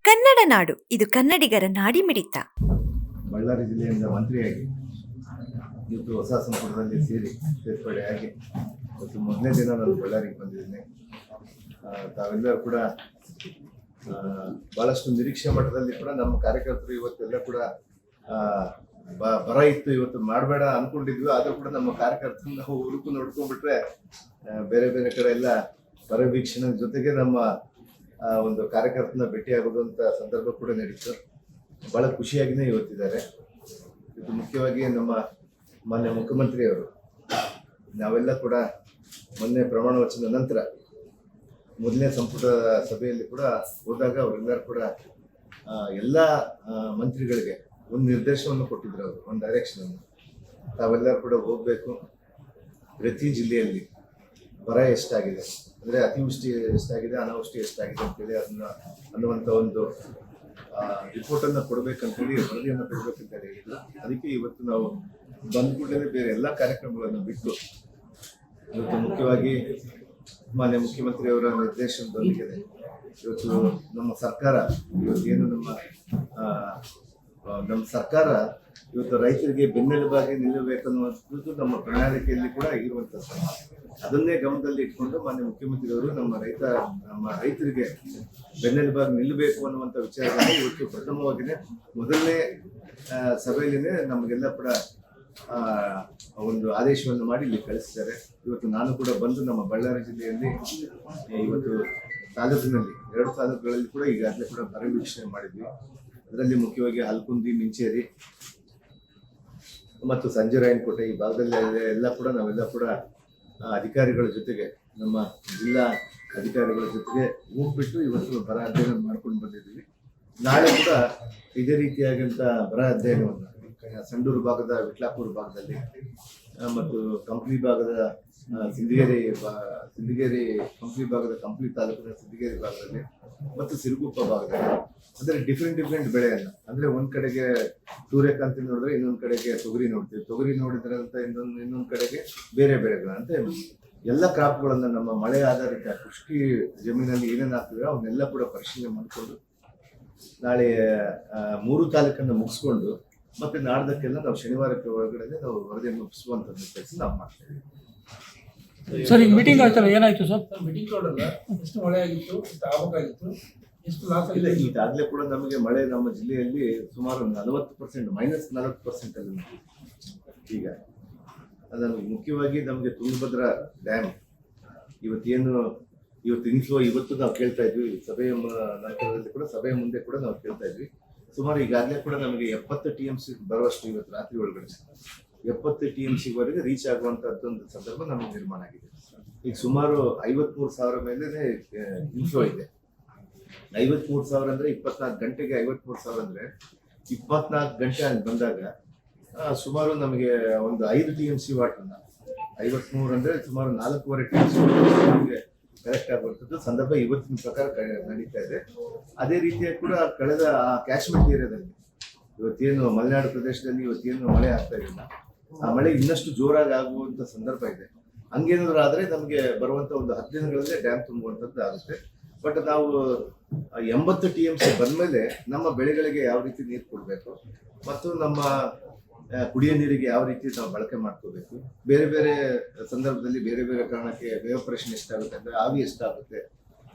ಕನ್ನಡ ನಾಡು, ಇದು ಕನ್ನಡಿಗರ ನಾಡಿಮಿಡಿತ. ಬಳ್ಳಾರಿ ಜಿಲ್ಲೆಯಿಂದ ಮಂತ್ರಿಯಾಗಿ ಇವತ್ತು ಹೊಸ ಸಂಪುಟದಲ್ಲಿ ಸೇರ್ಪಡೆಯಾಗಿ ಇವತ್ತು ಮೊದಲನೇ ದಿನ ನಾನು ಬಳ್ಳಾರಿಗೆ ಬಂದಿದ್ದೀನಿ. ತಾವೆಲ್ಲರೂ ಕೂಡ ಬಹಳಷ್ಟು ನಿರೀಕ್ಷೆ ಮಟ್ಟದಲ್ಲಿ ಕೂಡ ನಮ್ಮ ಕಾರ್ಯಕರ್ತರು ಇವತ್ತೆಲ್ಲ ಕೂಡ ಬರ ಇತ್ತು, ಇವತ್ತು ಮಾಡಬೇಡ ಅನ್ಕೊಂಡಿದ್ವಿ. ಆದರೂ ಕೂಡ ನಮ್ಮ ಕಾರ್ಯಕರ್ತರನ್ನ ನಾವು ಹುಡುಕು ನೋಡ್ಕೊಂಡ್ಬಿಟ್ರೆ ಬೇರೆ ಬೇರೆ ಕಡೆ ಎಲ್ಲ ಬರ ವೀಕ್ಷಣೆ ಜೊತೆಗೆ ನಮ್ಮ ಒಂದು ಕಾರ್ಯಕರ್ತನ ಭೇಟಿಯಾಗೋದಂಥ ಸಂದರ್ಭ ಕೂಡ ನಡೀತು. ಬಹಳ ಖುಷಿಯಾಗಿಯೇ ಇವತ್ತಿದ್ದಾರೆ. ಇದು ಮುಖ್ಯವಾಗಿ ನಮ್ಮ ಮಾನ್ಯ ಮುಖ್ಯಮಂತ್ರಿಯವರು ನಾವೆಲ್ಲ ಕೂಡ ಮೊನ್ನೆ ಪ್ರಮಾಣ ವಚನ ನಂತರ ಮೊದಲನೇ ಸಂಪುಟ ಸಭೆಯಲ್ಲಿ ಕೂಡ ಹೋದಾಗ ಅವರೆಲ್ಲರೂ ಕೂಡ ಎಲ್ಲ ಮಂತ್ರಿಗಳಿಗೆ ಒಂದು ನಿರ್ದೇಶನವನ್ನು ಕೊಟ್ಟಿದ್ರು. ಅವರು ಒಂದು ಡೈರೆಕ್ಷನನ್ನು ತಾವೆಲ್ಲರೂ ಕೂಡ ಹೋಗಬೇಕು, ಪ್ರತಿ ಜಿಲ್ಲೆಯಲ್ಲಿ ಬರ ಎಷ್ಟಾಗಿದೆ, ಅಂದರೆ ಅತಿವೃಷ್ಟಿ ಎಷ್ಟಾಗಿದೆ, ಅನಾವೃಷ್ಟಿ ಎಷ್ಟಾಗಿದೆ ಅಂತೇಳಿ ಅನ್ನುವಂಥ ಒಂದು ರಿಪೋರ್ಟನ್ನು ಕೊಡಬೇಕಂತೇಳಿ ವರದಿಯನ್ನು ಕೊಡಬೇಕಂತ ಹೇಳಿದ್ರು. ಅದಕ್ಕೆ ಇವತ್ತು ನಾವು ಬಂದ ಕೂಡಲೇ ಬೇರೆ ಎಲ್ಲ ಕಾರ್ಯಕ್ರಮಗಳನ್ನು ಬಿಟ್ಟು ಇವತ್ತು ಮುಖ್ಯವಾಗಿ ಮಾನ್ಯ ಮುಖ್ಯಮಂತ್ರಿಯವರ ನಿರ್ದೇಶನದೊಂದಿಗೆ ಇವತ್ತು ನಮ್ಮ ಸರ್ಕಾರ ಇವತ್ತೇನು ನಮ್ಮ ಸರ್ಕಾರ ಇವತ್ತು ರೈತರಿಗೆ ಬೆನ್ನೆಲುಬಾಗಿ ನಿಲ್ಲಬೇಕನ್ನುವಂಥದ್ದು ನಮ್ಮ ಪ್ರಣಾಳಿಕೆಯಲ್ಲಿ ಕೂಡ ಇರುವಂಥದ್ದು. ಅದನ್ನೇ ಗಮನದಲ್ಲಿ ಇಟ್ಕೊಂಡು ಮಾನ್ಯ ಮುಖ್ಯಮಂತ್ರಿಯವರು ನಮ್ಮ ರೈತರಿಗೆ ಬೆನ್ನೆಲುಬಾಗಿ ನಿಲ್ಲಬೇಕು ಅನ್ನುವಂಥ ವಿಚಾರದಲ್ಲಿ ಇವತ್ತು ಪ್ರಥಮವಾಗಿಯೇ ಮೊದಲನೇ ಸಭೆಯಲ್ಲಿನೇ ನಮಗೆಲ್ಲ ಕೂಡ ಒಂದು ಆದೇಶವನ್ನು ಮಾಡಿ ಇಲ್ಲಿ ಕಳಿಸಿದ್ದಾರೆ. ಇವತ್ತು ನಾನು ಕೂಡ ಬಂದು ನಮ್ಮ ಬಳ್ಳಾರಿ ಜಿಲ್ಲೆಯಲ್ಲಿ ಇವತ್ತು ತಾಲೂಕಿನಲ್ಲಿ 2 ತಾಲೂಕುಗಳಲ್ಲಿ ಕೂಡ ಈಗಾಗಲೇ ಕೂಡ ಬರ ವೀಕ್ಷಣೆ ಮಾಡಿದ್ವಿ. ಅದರಲ್ಲಿ ಮುಖ್ಯವಾಗಿ ಹಲ್ಕುಂದಿ, ಮಿಂಚೇರಿ ಮತ್ತು ಸಂಜೆರಾಯನಕೋಟೆ ಈ ಭಾಗದಲ್ಲಿ ಎಲ್ಲ ಕೂಡ ನಾವೆಲ್ಲ ಕೂಡ ಅಧಿಕಾರಿಗಳ ಜೊತೆಗೆ, ನಮ್ಮ ಜಿಲ್ಲಾ ಅಧಿಕಾರಿಗಳ ಜೊತೆಗೆ ಹೋಗ್ಬಿಟ್ಟು ಇವತ್ತು ಬರ ಅಧ್ಯಯನ ಮಾಡ್ಕೊಂಡು ಬಂದಿದ್ದೀವಿ. ನಾಳೆ ಕೂಡ ಇದೇ ರೀತಿಯಾದಂಥ ಬರ ಅಧ್ಯಯನವನ್ನು ಸಂಡೂರು ಭಾಗದ ವಿಟ್ಲಾಪುರ ಭಾಗದಲ್ಲಿ ಮತ್ತು ಕಂಪ್ಲಿ ಭಾಗದ ಸಿಂದಗೇರಿ ಕಂಪ್ಲಿ ಭಾಗದ ಕಂಪ್ಲಿ ತಾಲೂಕಿನ ಸಿಂದಗೇರಿ ಭಾಗದಲ್ಲಿ ಮತ್ತು ಸಿರುಗುಪ್ಪ ಭಾಗದಲ್ಲಿ, ಅಂದರೆ ಡಿಫ್ರೆಂಟ್ ಬೆಳೆಯನ್ನು, ಅಂದರೆ ಒಂದ್ ಕಡೆಗೆ ಸೂರ್ಯಕಾಂತಿ ನೋಡಿದ್ರೆ ಇನ್ನೊಂದು ಕಡೆಗೆ ತೊಗರಿ ನೋಡ್ತೀವಿ, ತೊಗರಿ ನೋಡಿದ್ರೆ ಅಂತ ಇನ್ನೊಂದು ಕಡೆಗೆ ಬೇರೆ ಬೆಳೆಗಳಂತ ಎಲ್ಲ ಕ್ರಾಪ್ಗಳನ್ನು ನಮ್ಮ ಮಳೆ ಆಧಾರಿತ ಕೃಷಿ ಜಮೀನಲ್ಲಿ ಏನೇನು ಆಗ್ತದೆ ಅವನ್ನೆಲ್ಲ ಕೂಡ ಪರಿಶೀಲನೆ ಮಾಡಿಕೊಂಡು ನಾಳೆ 3 ತಾಲೂಕನ್ನು ಮುಗಿಸ್ಕೊಂಡು ಮತ್ತೆ ನಾಡ್ದಕ್ಕೆಲ್ಲ ನಾವು ಶನಿವಾರಕ್ಕೆ ಒಳಗಡೆ ನಾವು ವರದಿಯನ್ನು ಮುಗಿಸುವಂಥದ್ದು ಕೆಲಸ ನಾವು ಮಾಡ್ತೇವೆ. ಸರ್, ಈಗ ಮೀಟಿಂಗ್ ಆಯ್ತಲ್ಲ, ಏನಾಯ್ತು ಸರ್? ಮೀಟಿಂಗ್ ನೋಡಲ್ಲ, ಎಷ್ಟು ಮಳೆ ಆಗಿತ್ತು, ಎಷ್ಟು ಆಗಬೇಕಾಗಿತ್ತು, ಎಷ್ಟು ಲಾಸ್ ಆಗಿದೆ. ಈಗಾಗಲೇ ಕೂಡ ನಮಗೆ ಮಳೆ ನಮ್ಮ ಜಿಲ್ಲೆಯಲ್ಲಿ ಸುಮಾರು 40% -40% ಅಲ್ಲಿ ಈಗ ಅದನ್ನು ಮುಖ್ಯವಾಗಿ ನಮಗೆ ತುಂಗಭದ್ರಾ ಡ್ಯಾಮ್ ಇವತ್ತು ಇನ್ಫ್ಲೋ ಇವತ್ತು ನಾವು ಕೇಳ್ತಾ ಇದ್ವಿ, ಸಭೆಯ ನಂತರದಲ್ಲಿ ಕೂಡ ಸಭೆಯ ಮುಂದೆ ಕೂಡ ನಾವು ಕೇಳ್ತಾ ಇದ್ವಿ. ಸುಮಾರು ಈಗಾಗಲೇ ಕೂಡ ನಮಗೆ 70 TMC ಬರುವಷ್ಟು ಇವತ್ತು ರಾತ್ರಿ ಒಳಗಡೆ 70 TMCವರೆಗೆ ರೀಚ್ ಆಗುವಂತಹದ್ದೊಂದು ಸಂದರ್ಭ ನಮಗೆ ನಿರ್ಮಾಣ ಆಗಿದೆ. ಈಗ ಸುಮಾರು 53,000 ಮೇಲೆ ಇನ್ಫ್ಲೋ ಇದೆ. 53,000 ಅಂದ್ರೆ 24 ಗಂಟೆಗೆ 53,000 ಅಂದ್ರೆ 24 ಗಂಟೆ ಅಂತ ಬಂದಾಗ ಸುಮಾರು ನಮಗೆ ಒಂದು 5 TMC ವಾಟರ್ನ 53 ಅಂದ್ರೆ ಸುಮಾರು 4.5 TMC ನಮಗೆ ಕರೆಕ್ಟ್ ಆಗುವಂಥದ್ದು ಸಂದರ್ಭ ಇವತ್ತಿನ ಪ್ರಕಾರ ನಡೀತಾ ಇದೆ. ಅದೇ ರೀತಿಯಾಗಿ ಕೂಡ ಕಳೆದ ಕ್ಯಾಶ್ಮೆಂಟ್ ಏರಿಯಾದಲ್ಲಿ ಇವತ್ತೇನು ಮಲೆನಾಡು ಪ್ರದೇಶದಲ್ಲಿ ಇವತ್ತೇನು ಮಳೆ ಆಗ್ತಾ ಇಲ್ಲ, ಆ ಮಳೆ ಇನ್ನಷ್ಟು ಜೋರಾಗಿ ಆಗುವಂಥ ಸಂದರ್ಭ ಇದೆ. ಹಂಗೇನಾದ್ರು ಆದರೆ ನಮಗೆ ಬರುವಂಥ ಒಂದು 10 ದಿನಗಳಲ್ಲೇ ಡ್ಯಾಮ್ ತುಂಬುವಂಥದ್ದು ಆಗುತ್ತೆ. ಬಟ್ ನಾವು 80 TMC ಬಂದಮೇಲೆ ನಮ್ಮ ಬೆಳೆಗಳಿಗೆ ಯಾವ ರೀತಿ ನೀರು ಕೊಡಬೇಕು ಮತ್ತು ನಮ್ಮ ಕುಡಿಯೋ ನೀರಿಗೆ ಯಾವ ರೀತಿ ನಾವು ಬಳಕೆ ಮಾಡ್ಕೋಬೇಕು, ಬೇರೆ ಬೇರೆ ಸಂದರ್ಭದಲ್ಲಿ ಬೇರೆ ಬೇರೆ ಕಾರಣಕ್ಕೆ ಎವಾಪರೇಷನ್ ಎಷ್ಟಾಗುತ್ತೆ, ಅಂದರೆ ಆವಿ ಎಷ್ಟಾಗುತ್ತೆ,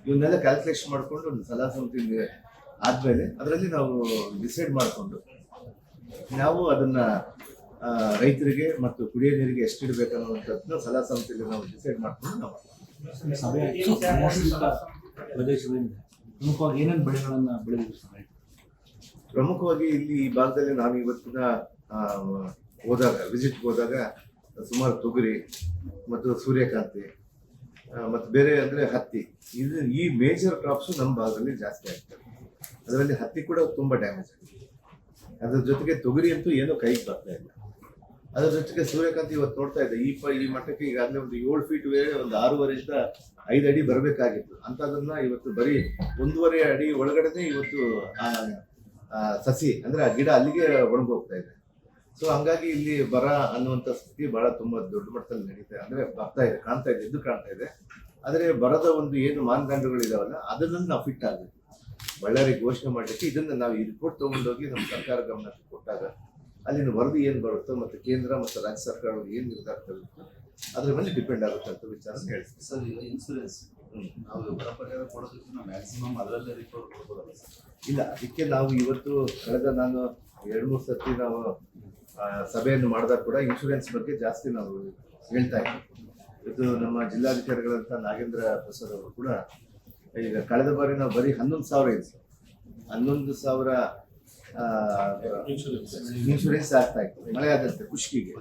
ಇವನ್ನೆಲ್ಲ ಕ್ಯಾಲ್ಕುಲೇಷನ್ ಮಾಡಿಕೊಂಡು ಒಂದು ಸಲಹಾ ಸಮಿತಿ ಆದಮೇಲೆ ಅದರಲ್ಲಿ ನಾವು ಡಿಸೈಡ್ ಮಾಡಿಕೊಂಡು ನಾವು ಅದನ್ನು ರೈತರಿಗೆ ಮತ್ತು ಕುಡಿಯೋ ನೀರಿಗೆ ಎಷ್ಟಿಡಬೇಕು ಅನ್ನುವಂಥದ್ದನ್ನ ಸಲಹಾ ಸಮಿತಿಯಲ್ಲಿ ನಾವು ಡಿಸೈಡ್ ಮಾಡಿಕೊಂಡು ನಾವು ಪ್ರದೇಶದಿಂದ ಪ್ರಮುಖವಾಗಿ ಏನೇನು ಬೆಳೆಗಳನ್ನು ಬೆಳೆದಿದ್ದಾರೆ? ಪ್ರಮುಖವಾಗಿ ಇಲ್ಲಿ ಈ ಭಾಗದಲ್ಲಿ ನಾನು ಇವತ್ತಿನ ವಿಸಿಟ್ಗೆ ಹೋದಾಗ ಸುಮಾರು ತೊಗರಿ ಮತ್ತು ಸೂರ್ಯಕಾಂತಿ ಮತ್ತು ಬೇರೆ ಅಂದರೆ ಹತ್ತಿ, ಈ ಮೇಜರ್ ಕ್ರಾಪ್ಸು ನಮ್ಮ ಭಾಗದಲ್ಲಿ ಜಾಸ್ತಿ ಆಗ್ತದೆ. ಅದರಲ್ಲಿ ಹತ್ತಿ ಕೂಡ ತುಂಬ ಡ್ಯಾಮೇಜ್ ಆಗಿದೆ. ಅದ್ರ ಜೊತೆಗೆ ತೊಗರಿ ಅಂತೂ ಏನೂ ಕೈಗೆ ಬರ್ತಾ ಇಲ್ಲ. ಅದ್ರ ಜೊತೆಗೆ ಸೂರ್ಯಕಾಂತಿ ಇವತ್ತು ನೋಡ್ತಾ ಇದೆ ಈ ಮಟ್ಟಕ್ಕೆ ಈಗಾಗಲೇ ಒಂದು 7 ಫೀಟ್ ಒಂದು 6.5 ಇಂದ 5 ಅಡಿ ಬರಬೇಕಾಗಿತ್ತು. ಅಂಥದನ್ನ ಇವತ್ತು ಬರೀ 1.5 ಅಡಿ ಒಳಗಡೆ ಇವತ್ತು ಸಸಿ ಅಂದರೆ ಆ ಗಿಡ ಅಲ್ಲಿಗೆ ಒಣಗೋಗ್ತಾ ಇದೆ. ಸೊ ಹಂಗಾಗಿ ಇಲ್ಲಿ ಬರ ಅನ್ನುವಂಥ ಸ್ಥಿತಿ ಬಹಳ ತುಂಬಾ ದೊಡ್ಡ ಮಟ್ಟದಲ್ಲಿ ನಡೀತಾ ಇದೆ, ಅಂದರೆ ಕಾಣ್ತಾ ಇದೆ. ಆದರೆ ಬರದ ಒಂದು ಏನು ಮಾನದಂಡಗಳಿದಾವಲ್ಲ ಅದನ್ನ ನಾವು ಫಿಟ್ ಆಗಬೇಕು. ಬಳ್ಳಾರಿ ಘೋಷಣೆ ಮಾಡಲಿಕ್ಕೆ ಇದನ್ನ ನಾವು ಈ ರಿಪೋರ್ಟ್ ತಗೊಂಡೋಗಿ ನಮ್ಮ ಸರ್ಕಾರ ಗಮನಕ್ಕೆ ಕೊಟ್ಟಾಗ ಅಲ್ಲಿನ ವರದಿ ಏನು ಬರುತ್ತೋ ಮತ್ತು ಕೇಂದ್ರ ಮತ್ತು ರಾಜ್ಯ ಸರ್ಕಾರಗಳು ಏನು ನಿರ್ಧಾರ ತಗೊಳ್ಳುತ್ತೋ ಅದ್ರ ಮೇಲೆ ಡಿಪೆಂಡ್ ಆಗುತ್ತೆ ಅಂತ ವಿಚಾರ ಹೇಳ್ತೀನಿ. ಸರ್ ಈಗ ಇನ್ಸೂರೆನ್ಸ್ ನಾವು ಬರ ಪರಿಹಾರ ಕೊಡೋದಕ್ಕೆ ನಾವು ಮ್ಯಾಕ್ಸಿಮಮ್ ಅದರಲ್ಲೇ ರಿಪೋರ್ಟ್ ಕೊಡ್ಬೋದಲ್ಲ ಸರ್? ಇಲ್ಲ, ಅದಕ್ಕೆ ನಾವು ಇವತ್ತು ಕಳೆದ ನಾನು 2-3 ಸರ್ತಿ ನಾವು ಸಭೆಯನ್ನು ಮಾಡಿದಾಗ ಕೂಡ ಇನ್ಶೂರೆನ್ಸ್ ಬಗ್ಗೆ ಜಾಸ್ತಿ ನಾವು ಹೇಳ್ತಾ ಇದ್ದೀವಿ. ಇದು ನಮ್ಮ ಜಿಲ್ಲಾಧಿಕಾರಿಗಳಂತ ನಾಗೇಂದ್ರ ಪ್ರಸಾದ್ ಅವರು ಕೂಡ ಈಗ ಕಳೆದ ಬಾರಿ ನಾವು ಬರೀ 11,000 ಇದೆ ಸರ್, 11,000 ಇನ್ಶೂರೆನ್ಸ್ ಆಗ್ತಾ ಇತ್ತು ಮಳೆ ಆದಂತೆ ಖುಷ್ಕಿಗೆ,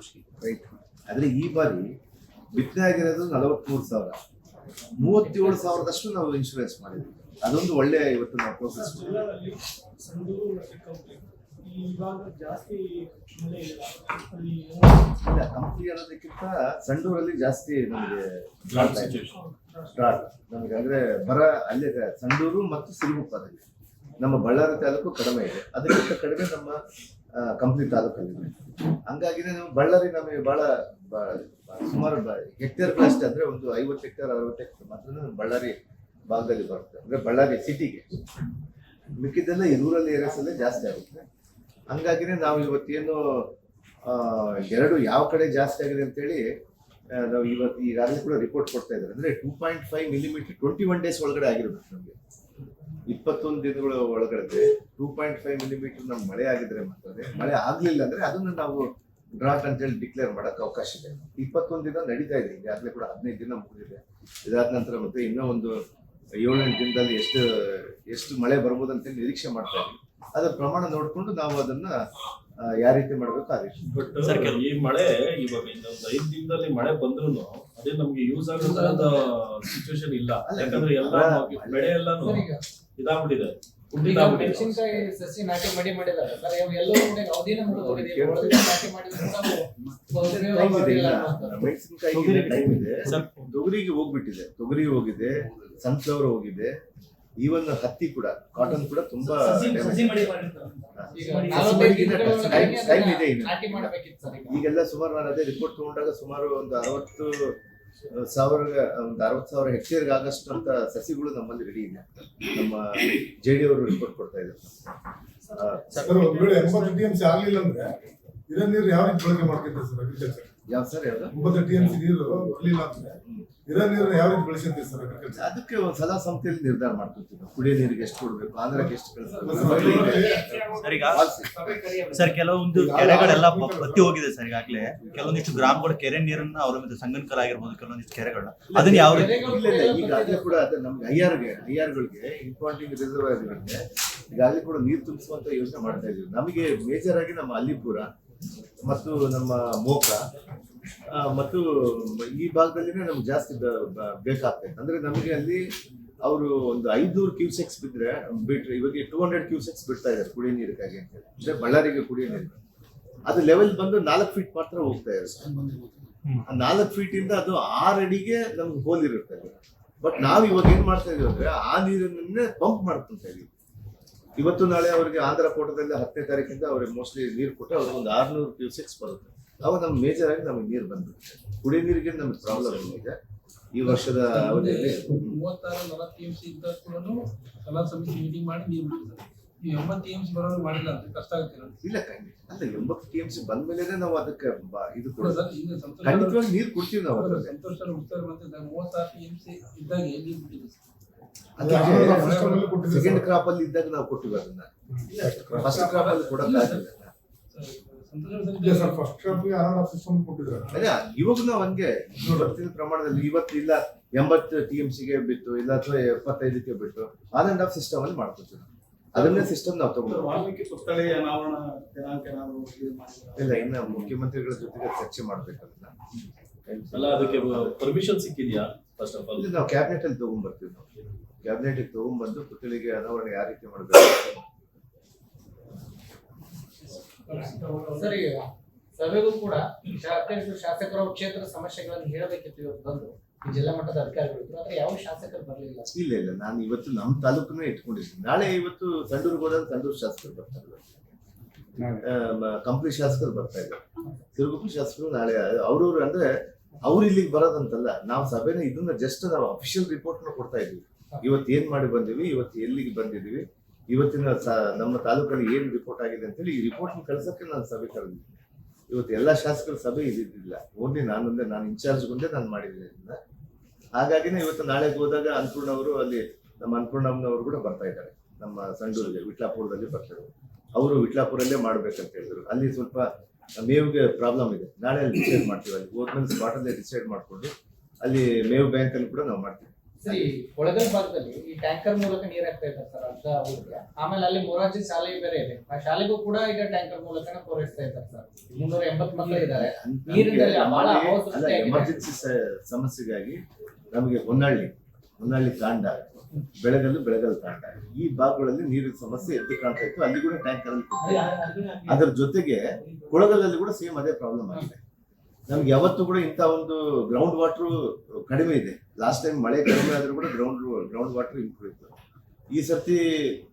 ರೈಟ್. ಆದ್ರೆ ಈ ಬಾರಿ ಬಿತ್ತನೆ ಆಗಿರೋದು 43,000, 37,000ದಷ್ಟು ನಾವು ಇನ್ಶೂರೆನ್ಸ್ ಮಾಡಿದ್ವಿ. ಅದೊಂದು ಒಳ್ಳೆ ಇವತ್ತು ನಾವು ಪ್ರೋಸೆಸ್ ಇಲ್ಲ, ಕಂಪ್ನಿ ಅನ್ನೋದಕ್ಕಿಂತ ಸಂಡೂರಲ್ಲಿ ಜಾಸ್ತಿ ನಮಗೆ ಸ್ಟಾರ್ಟ್ ನಮಗೆ ಅಂದ್ರೆ ಬರ ಅಲ್ಲೇ ಸಂಡೂರು ಮತ್ತು ಸಿರುಗುಪ್ಪದಲ್ಲಿ. ನಮ್ಮ ಬಳ್ಳಾರಿ ತಾಲೂಕು ಕಡಿಮೆ ಇದೆ, ಅದಕ್ಕಿಂತ ಕಡಿಮೆ ನಮ್ಮ ಕಂಪ್ನಿ ತಾಲೂಕಲ್ಲಿದೆ. ಹಂಗಾಗಿನೇ ನಾವು ಬಳ್ಳಾರಿ ನಮಗೆ ಬಹಳ ಸುಮಾರು ಹೆಕ್ಟೇರ್ಗಳಷ್ಟೇ, ಅಂದ್ರೆ ಒಂದು 50 ಹೆಕ್ಟೇರ್ 60 ಹೆಕ್ಟೇರ್ ಮಾತ್ರ ನಮ್ಮ ಬಳ್ಳಾರಿ ಭಾಗದಲ್ಲಿ ಬರುತ್ತೆ, ಅಂದ್ರೆ ಬಳ್ಳಾರಿ ಸಿಟಿಗೆ. ಮಿಕ್ಕಿದ್ದೆಲ್ಲ ಈ ರೂರಲ್ ಏರಿಯಾಸ್ ಅಲ್ಲೇ ಜಾಸ್ತಿ ಆಗುತ್ತೆ. ಹಂಗಾಗಿನೇ ನಾವು ಇವತ್ತೇನು ಎರಡು ಯಾವ ಕಡೆ ಜಾಸ್ತಿ ಆಗಿದೆ ಅಂತೇಳಿ ನಾವು ಇವತ್ತು ಈಗಾಗಲೇ ಕೂಡ ರಿಪೋರ್ಟ್ ಕೊಡ್ತಾ ಇದ್ದಾರೆ. ಅಂದ್ರೆ 2.5 ಮಿಲಿಮೀಟರ್ 21 ಡೇಸ್ ಒಳಗಡೆ ಆಗಿರ್ಬೇಕು ನಮಗೆ. 21 ದಿನಗಳ ಒಳಗಡೆ 2.5 ಮಿಲಿಮೀಟರ್ ನಮ್ಗೆ ಮಳೆ ಆಗಿದ್ರೆ ಮಾತ್ರ, ಮಳೆ ಆಗ್ಲಿಲ್ಲ ಅಂದ್ರೆ ಅದನ್ನ ನಾವು ಡ್ರಾಟ್ ಅಂತೇಳಿ ಡಿಕ್ಲೇರ್ ಮಾಡಕ್ ಅವಕಾಶ ಇದೆ. 21 ದಿನ ನಡೀತಾ ಇದೆ, ಈಗಾಗಲೇ ಕೂಡ 15 ದಿನ ಮುಗಿದಿದೆ. ಇದಾದ ನಂತರ ಮತ್ತೆ ಇನ್ನೂ ಒಂದು 7-8 ದಿನದಲ್ಲಿ ಎಷ್ಟು ಮಳೆ ಬರ್ಬೋದು ಅಂತ ನಿರೀಕ್ಷೆ ಮಾಡ್ತಾ ಇದ್ದೀವಿ. ಅದರ ಪ್ರಮಾಣ ನೋಡ್ಕೊಂಡು ನಾವು ಅದನ್ನ ಯಾವ ರೀತಿ ಮಾಡ್ಬೇಕು ಆ ರೀತಿ. ಬಟ್ ಈ ಮಳೆ ಇವಾಗ ಇನ್ನೊಂದು 5 ದಿನದಲ್ಲಿ ಮಳೆ ಬಂದ್ರು ಅದೇ ನಮ್ಗೆ ಯೂಸ್ ಆಗೋ ಸಿಚುವೇಶನ್ ಇಲ್ಲ. ಯಾಕಂದ್ರೆ ಎಲ್ಲ ಬೆಳೆ ಎಲ್ಲಾನು ಇದಾಗ್ಬಿಟ್ಟಿದೆ. ಈಗ ಮೆಣಸಿನಕಾಯಿ ಸಸಿ ನಾಟಿ ಮಾಡಿದ್ದಾರೆ ಸರ್, ಎಲ್ಲರೂ ಅವಧಿನ ನಾಟಿ ಮೆಣಸಿನಕಾಯಿ ಟೈಮ್ ಇದೆ, ತೊಗರಿಗೆ ಹೋಗ್ಬಿಟ್ಟಿದೆ, ತೊಗರಿ ಹೋಗಿದೆ, ಸನ್ಫ್ಲವರ್ ಹೋಗಿದೆ, ಈವನ್ ಹತ್ತಿ ಕೂಡ, ಕಾಟನ್ ಕೂಡ ತುಂಬಾ ಟೈಮ್ ಇದೆ ಇನ್ನು. ಈಗೆಲ್ಲ ಸುಮಾರು ನಾನು ಅದೇ ರಿಪೋರ್ಟ್ ತಗೊಂಡಾಗ ಸುಮಾರು ಒಂದು 60,000 ಹೆಕ್ಟೇರ್ಗೆ ಆಗಷ್ಟು ಅಂತ ಸಸಿಗಳು ನಮ್ಮಲ್ಲಿ ರೆಡಿ ಇದೆ. ನಮ್ಮ JD ಅವರು ರಿಪೋರ್ಟ್ ಕೊಡ್ತಾ ಇದ್ದಾರೆ. 80 TMC ಆಗ್ಲಿಲ್ಲ ಅಂದ್ರೆ ಇರೋ ನೀರು ಯಾವ ರೀತಿ ಬಳಕೆ ಮಾಡ್ತಿದ್ದಾರೆ ಸರ್ ಅಗ್ರಿಕಲ್ಚರ್? ಯಾವ ಸರ್ ಯಾವ್ದು 90 TMC ನೀರು ಬರ್ಲಿಲ್ಲ ಅಂದ್ರೆ ಇರೋ ನೀರು ಯಾವ ರೀತಿ ಬಳಸಿರ್ತೀವಿ ಸರ್ ಅಗ್ರಿಕಲ್ಚರ್? ಅದಕ್ಕೆ ಒಂದು ಸಲಹಾ ಸಂಸ್ಥೆಯಲ್ಲಿ ನಿರ್ಧಾರ ಮಾಡ್ಕೊಳ್ತೀವಿ ನಾವು. ಕುಡಿಯೋ ನೀರಿಗೆ ಎಷ್ಟು ಕೊಡ್ಬೇಕು, ಆಂಧ್ರಕ್ಕೆ ಎಷ್ಟು ಸರ್ ಕೆಲವೊಂದು ಕೆರೆಗಳೆಲ್ಲ ಬತ್ತಿ ಹೋಗಿದೆ ಸರ್ ಈಗಾಗಲೇ. ಕೆಲವೊಂದಿಷ್ಟು ಗ್ರಾಮಗಳು ಕೆರೆ ನೀರನ್ನ ಅವರ ಮೇಲೆ ಸಂಗನಕರ ಆಗಿರ್ಬೋದು, ಕೆಲವೊಂದಿಷ್ಟು ಕೆರೆಗಳನ್ನ ಅದನ್ನ ಯಾವ ರೀತಿ ಈಗಾಗಲೇ ಕೂಡ ಅದು ನಮ್ಗೆ ಐಆರ್ಗಳಿಗೆ ಇಂಪಾರ್ಟೆಂಟ್ ರಿಸರ್ವರ್ಗಳಿಗೆ ಈಗಾಗಲೇ ಕೂಡ ನೀರು ತುಂಬಿಸುವಂತ ಯೋಚನೆ ಮಾಡ್ತಾ ಇದೀವಿ. ನಮಗೆ ಮೇಜರ್ ಆಗಿ ನಮ್ಮ ಅಲ್ಲಿಪುರ ಮತ್ತು ನಮ್ಮ ಮೋಕ ಮತ್ತು ಈ ಭಾಗದಲ್ಲಿನೇ ನಮ್ಗೆ ಜಾಸ್ತಿ ಬೇಕಾಗ್ತದೆ. ಅಂದ್ರೆ ನಮಗೆ ಅಲ್ಲಿ ಅವರು ಒಂದು 500 ಕ್ಯೂಸೆಕ್ಸ್ ಬಿಟ್ರೆ ಇವಾಗ 200 ಕ್ಯೂಸೆಕ್ಸ್ ಬಿಡ್ತಾ ಇದ್ದಾರೆ ಕುಡಿಯೋ ನೀರಿಗಾಗಿ ಅಂತ ಹೇಳಿ. ಅಂದ್ರೆ ಬಳ್ಳಾರಿಗೆ ಕುಡಿಯೋ ನೀರು ಅದು ಲೆವೆಲ್ ಬಂದು 4 ಫೀಟ್ ಮಾತ್ರ ಹೋಗ್ತಾ ಇದೆ. 4 ಫೀಟ್ ಇಂದ ಅದು 6 ಅಡಿಗೆ ನಮ್ಗೆ ಹೋಲ್ ಇರುತ್ತೆ. ಬಟ್ ನಾವು ಇವಾಗ ಏನ್ ಮಾಡ್ತಾ ಇದೀವಿ ಅಂದ್ರೆ ಆ ನೀರನ್ನೇ ಪಂಪ್ ಮಾಡ್ಕೊಂತ ಇದೀವಿ. ಇವತ್ತು ನಾಳೆ ಅವರಿಗೆ ಆಂಧ್ರ ಕೋಟದಲ್ಲಿ 10ನೇ ತಾರೀಕಿಂದ ಅವ್ರಿಗೆ ಮೋಸ್ಟ್ಲಿ ನೀರು ಕೊಟ್ಟು ಅವ್ರಿಗೆ ಒಂದು 600 ಕ್ಯೂಸೆಕ್ಸ್ ಬರುತ್ತೆ. ಅವಾಗ ನಮ್ಗೆ ಮೇಜರ್ ಆಗಿ ನಮಗೆ ನೀರು ಬಂದ್ಬಿಡುತ್ತೆ. ಕುಡಿಯೋ ನೀರಿಗೆ ನಮ್ಗೆ ಪ್ರಾಬ್ಲಮ್ ಇದೆ ಈ ವರ್ಷದ ಅವಧಿಯಲ್ಲಿ. 36-40 TMC ಇದ್ದಾಗ ಕೂಡ ಸಲಹಾ ಸಮಿತಿ ಮೀಟಿಂಗ್ ಮಾಡಿ ನೀರು ಬಿಡ್ತಾರೆ. ನೀವು 80 TMC ಬರೋದು ಮಾಡಿಲ್ಲ ಅಂತ ಕಷ್ಟ ಆಗುತ್ತೆ. ಇಲ್ಲ ಅಲ್ಲ 80 TMC ಬಂದ್ಮೇಲೆ ನಾವು ಅದಕ್ಕೆ ಇದು ಕೂಡ ಸರ್ ಈಗ ಖಂಡಿತವಾಗಿ ನೀರು ಕೊಡ್ತೀವಿ ನಾವು. ಸಂತೋಷ ಉತ್ತರ ಮತ್ತೆ 36 TMC ಇದ್ದಾಗ ನೀರು ಬಿಟ್ಟಿದೆ ಸರ್. ಸೆಕೆಂಡ್ ಕ್ರಾಪ್ ಅಲ್ಲಿ ಇದ್ದಾಗ ನಾವು ಕೊಟ್ಟಿವಿ ಅದನ್ನ. ಫಸ್ಟ್ ಕ್ರಾಪ್ ಅಲ್ಲಿ ಕೊಡಕ್ಕಾಗಿಲ್ಲ. ಅದೇ ಇವಾಗ ನಾವು ಹಂಗೆ ಇವತ್ತಿನ ಪ್ರಮಾಣದಲ್ಲಿ ಇವತ್ತು ಇಲ್ಲ 80 TMCಗೆ ಬಿಟ್ಟು ಇಲ್ಲ ಅಥವಾ 75ಕ್ಕೆ ಬಿಟ್ಟು ಆನ್ ಅಂಡ್ ಆಫ್ ಸಿಸ್ಟಮ್ ಅಲ್ಲಿ ಮಾಡ್ಕೊತೀವಿ. ಅದನ್ನೇ ಸಿಸ್ಟಮ್ ನಾವು ತಗೊಂಡು ಇಲ್ಲ ಇನ್ನು ಮುಖ್ಯಮಂತ್ರಿಗಳ ಜೊತೆಗೆ ಚರ್ಚೆ ಮಾಡ್ಬೇಕಲ್ಲ. ಅದಕ್ಕೆ ಪರ್ಮಿಷನ್ ಸಿಕ್ಕಿದ್ಯಾ? ಫಸ್ಟ್ ಆಫ್ ಆಲ್ ನಾವು ಕ್ಯಾಬಿನೆಟ್ ಅಲ್ಲಿ ತಗೊಂಡ್ಬರ್ತೀವಿ. ನಾವು ಕ್ಯಾಬಿನೆಟ್ ತಗೊಂಡ್ಬಂದು ಪುತ್ಥಳಿಗೆ ಅನಾವರಣ ಯಾವ ರೀತಿ ಮಾಡಬೇಕು. ಸರ್ ಈಗ ಸಭೆಗೂ ಕೂಡ ಶಾಸಕರ ಕ್ಷೇತ್ರದ ಸಮಸ್ಯೆಗಳನ್ನು ಹೇಳಬೇಕಿತ್ತು ಇವತ್ತು ಬಂದು ಈ ಜಿಲ್ಲಾ ಮಟ್ಟದ ಅಧಿಕಾರಿಗಳು, ಆದ್ರೆ ಯಾವ ಶಾಸಕರು ಬರಲಿಲ್ಲ. ಇಲ್ಲ ನಾನು ಇವತ್ತು ನಮ್ಮ ತಾಲೂಕನ್ನೇ ಇಟ್ಕೊಂಡಿದ್ದೀನಿ. ನಾಳೆ ಇವತ್ತು ಸಂಡೂರಿಗೆ ಹೋದಾಗ ಸಂಡೂರು ಶಾಸಕರು ಬರ್ತಾ ಇದ್ದಾರೆ, ಕಂಪ್ಲಿ ಶಾಸಕರು ಬರ್ತಾ ಇದ್ದಾರೆ, ಸಿರುಗುಪ್ಪಿ ಶಾಸಕರು ನಾಳೆ. ಅವ್ರವ್ರು ಅಂದ್ರೆ ಅವ್ರು ಇಲ್ಲಿಗೆ ಬರೋದಂತಲ್ಲ, ನಾವು ಸಭೆನ ಇದನ್ನ ಜಸ್ಟ್ ನಾವು ಅಫಿಷಿಯಲ್ ರಿಪೋರ್ಟ್ ನ ಕೊಡ್ತಾ ಇದೀವಿ. ಇವತ್ತು ಏನ್ ಮಾಡಿ ಬಂದಿವಿ, ಇವತ್ತು ಎಲ್ಲಿಗೆ ಬಂದಿದೀವಿ, ಇವತ್ತಿನ ನಮ್ಮ ತಾಲೂಕಲ್ಲಿ ಏನು ರಿಪೋರ್ಟ್ ಆಗಿದೆ ಅಂತೇಳಿ ಈ ರಿಪೋರ್ಟ್ ಕಳ್ಸಕ್ಕೆ ನಾನು ಸಭೆ ಕರೆದಿದ್ದೆ. ಇವತ್ತು ಎಲ್ಲ ಶಾಸಕರ ಸಭೆ ಇದ್ದಿದ್ದಿಲ್ಲ, ಓನ್ಲಿ ನಾನು ಇನ್ಚಾರ್ಜ್ ಮುಂದೆ ನಾನು ಮಾಡಿದ್ದೀನಿ ಇದನ್ನ. ಹಾಗಾಗಿನೇ ಇವತ್ತು ನಾಳೆ ಹೋದಾಗ ಅನ್ನಪೂರ್ಣವರು ಅಲ್ಲಿ ನಮ್ಮ ಅನ್ನಪೂರ್ಣಮ್ಮನವರು ಕೂಡ ಬರ್ತಾ ಇದ್ದಾರೆ, ನಮ್ಮ ಸಂಡೂರಿಗೆ ವಿಟ್ಲಾಪುರದಲ್ಲಿ ಬರ್ತಾರೆ. ಅವರು ವಿಟ್ಲಾಪುರಲ್ಲೇ ಮಾಡ್ಬೇಕಂತ ಹೇಳಿದ್ರು. ಅಲ್ಲಿ ಸ್ವಲ್ಪ ಮೇವಿಗೆ ಪ್ರಾಬ್ಲಮ್ ಇದೆ, ನಾಳೆ ಅಲ್ಲಿ ಡಿಸೈಡ್ ಮಾಡ್ತೀವಿ. ಅಲ್ಲಿ ಹೋದ್ಮೇಲೆ ಸ್ಪಾಟಲ್ಲೇ ಡಿಸೈಡ್ ಮಾಡ್ಕೊಂಡು ಅಲ್ಲಿ ಮೇವು ಬ್ಯಾಂಕ್ ಅಲ್ಲಿ ಕೂಡ ನಾವು ಮಾಡ್ತೀವಿ. ಸರಿ, ಕೊಳಗಲ್ ಭಾಗದಲ್ಲಿ ಈ ಟ್ಯಾಂಕರ್ ಮೂಲಕ ನೀರ್ ಹಾಕ್ತಾ ಇದ್ದಾರೆ ಸರ್ ಅರ್ಧ ಊರಿಗೆ. ಆಮೇಲೆ ಅಲ್ಲಿ ಮೊರಾರ್ಜಿ ಶಾಲೆ ಬೇರೆ ಇದೆ, ಆ ಶಾಲೆಗೂ ಕೂಡ ಈಗ ಟ್ಯಾಂಕರ್ ಮೂಲಕನೇ ಪೂರೈಸ್ತಾ ಇದ್ದಾರೆ ಸರ್. 380 ಮಕ್ಕಳು ಇದ್ದಾರೆ. ನೀರಿನಲ್ಲಿ ಬಹಳ ಅಭಾವ ಸೃಷ್ಟಿಯಾಗಿದೆ. ಎಮರ್ಜೆನ್ಸಿ ಸಮಸ್ಯೆಗಾಗಿ ನಮಗೆ ಹೊನ್ನಾಳಿ ತಾಂಡ, ಬೆಳಗಲ್ ತಾಂಡ, ಈ ಭಾಗಗಳಲ್ಲಿ ನೀರಿನ ಸಮಸ್ಯೆ ಎದ್ದು ಕಾಣ್ತಾ ಇತ್ತು. ಅಲ್ಲಿ ಕೂಡ ಟ್ಯಾಂಕರ್ ಅಲ್ಲಿ ಅದರ ಜೊತೆಗೆ ಕೊಳಗಲಲ್ಲಿ ಕೂಡ ಸೇಮ್ ಅದೇ ಪ್ರಾಬ್ಲಮ್ ಆಗಿದೆ. ನಮ್ಗೆ ಯಾವತ್ತೂ ಕೂಡ ಇಂಥ ಒಂದು ಗ್ರೌಂಡ್ ವಾಟರ್ ಕಡಿಮೆ ಇದೆ. ಲಾಸ್ಟ್ ಟೈಮ್ ಮಳೆ ಕಡಿಮೆ ಆದ್ರೂ ಕೂಡ ಗ್ರೌಂಡ್ ವಾಟರ್ ಇಂಪ್ರೂವ್ ಇತ್ತು. ಈ ಸರ್ತಿ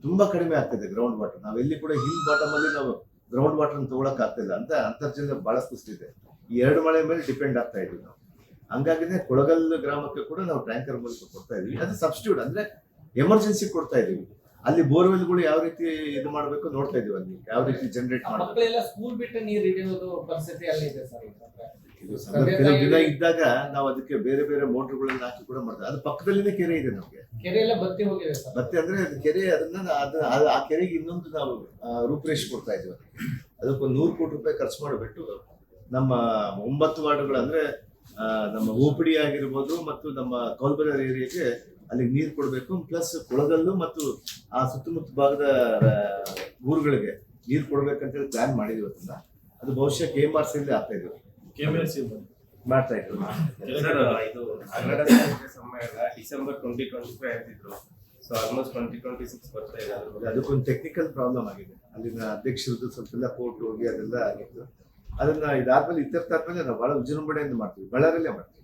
ತುಂಬಾ ಕಡಿಮೆ ಆಗ್ತಿದೆ ಗ್ರೌಂಡ್ ವಾಟರ್. ನಾವೆಲ್ಲಿ ಕೂಡ ಹಿಲ್ ಬಾಟಮ್ ಅಲ್ಲಿ ನಾವು ಗ್ರೌಂಡ್ ವಾಟರ್ ತಗೊಳಕ್ ಆಗ್ತಿಲ್ಲ ಅಂತ ಅಂತರ್ಜಲ ಬಹಳ ಕುಸಿದಿದೆ. ಈ 2 ಮಳೆ ಮೇಲೆ ಡಿಪೆಂಡ್ ಆಗ್ತಾ ಇದ್ವಿ ನಾವು. ಹಂಗಾಗಿನೇ ಕೊಳಗಲ್ ಗ್ರಾಮಕ್ಕೆ ಕೂಡ ನಾವು ಟ್ಯಾಂಕರ್ ಮೂಲಕ ಕೊಡ್ತಾ ಇದೀವಿ. ಅದು ಸಬ್ಸ್ಟಿಟ್ಯೂಟ್ ಅಂದ್ರೆ ಎಮರ್ಜೆನ್ಸಿ ಕೊಡ್ತಾ ಇದೀವಿ. ಅಲ್ಲಿ ಬೋರ್ವೆಲ್ಗಳು ಯಾವ ರೀತಿ ಇದು ಮಾಡ್ಬೇಕು ನೋಡ್ತಾ ಇದೀವಿ, ಅಲ್ಲಿ ಯಾವ ರೀತಿ ಜನರೇಟ್ ಮಾಡಬೇಕು. ಮಕ್ಕಳೆಲ್ಲ ಸ್ಕೂಲ್ ಬಿಟ್ಟು ನೀರು ಹಿಡಿಯೋದು ಪರಿಸ್ಥಿತಿ ಅಲ್ಲಿ ಇದೆ ಸರ್. ಇದು ಕೆಲವು ದಿನ ಇದ್ದಾಗ ನಾವು ಅದಕ್ಕೆ ಬೇರೆ ಬೇರೆ ಮೋಟರ್ಗಳನ್ನ ಹಾಕಿ ಕೂಡ ಮಾಡ್ತಾರೆ. ಅದು ಪಕ್ಕದಲ್ಲಿನೇ ಕೆರೆ ಇದೆ ನಮ್ಗೆ. ಕೆರೆ ಎಲ್ಲ ಬತ್ತಿ ಹೋಗಿದೆ ಸರ್. ಮತ್ತೆ ಅಂದ್ರೆ ಅದು ಕೆರೆ ಆ ಕೆರೆಗೆ ಇನ್ನೊಂದು ನಾವು ರೂಪರೇಷೆ ಕೊಡ್ತಾ ಇದೀವಿ. ಅದಕ್ಕೊಂದು 100 ಕೋಟಿ ರೂಪಾಯಿ ಖರ್ಚು ಮಾಡಿಬಿಟ್ಟು ನಮ್ಮ 9 ವಾರ್ಡ್ಗಳು ಅಂದ್ರೆ ನಮ್ಮ ಓಪಿಡಿ ಆಗಿರ್ಬೋದು ಮತ್ತು ನಮ್ಮ ಕೌಲ್ಬರ ಏರಿಯಾಗೆ ಅಲ್ಲಿ ನೀರು ಕೊಡಬೇಕು. ಪ್ಲಸ್ ಕೊಳಗಲ್ಲು ಮತ್ತು ಆ ಸುತ್ತಮುತ್ತ ಭಾಗದ ಊರುಗಳಿಗೆ ನೀರು ಕೊಡ್ಬೇಕಂತೇಳಿ ಪ್ಲಾನ್ ಮಾಡಿದ್ವಿ. ಅದನ್ನ ಅದು ಬಹುಶಃ KMRC ಆಗ್ತಾ ಇದ್ವಿ, ಮಾಡ್ತಾ ಇದ್ರು. ಇದು ಕನ್ನಡ ಸಾಹಿತ್ಯ ಸಮ್ಮೇಳನ ಡಿಸೆಂಬರ್ 2025 ಆಗ್ತಿದ್ರು. ಸೊ ಆಲ್ಮೋಸ್ಟ್ 2026 ಬರ್ತಾ ಇದೆ. ಅದಕ್ಕೊಂದು ಟೆಕ್ನಿಕಲ್ ಪ್ರಾಬ್ಲಮ್ ಆಗಿದೆ. ಅಲ್ಲಿನ ಅಧ್ಯಕ್ಷರದ್ದು ಸ್ವಲ್ಪ ಎಲ್ಲ ಕೋರ್ಟ್ ಹೋಗಿ ಅದೆಲ್ಲ ಆಗಿತ್ತು. ಅದನ್ನ ಇದಾದ್ಮೇಲೆ ಇತ್ಯರ್ಥ ಆದ್ಮೇಲೆ ನಾವು ಬಹಳ ವಿಜೃಂಭಣೆಯಿಂದ ಮಾಡ್ತೀವಿ, ಬಳ್ಳಾರಿಯಲ್ಲೇ ಮಾಡ್ತೀವಿ.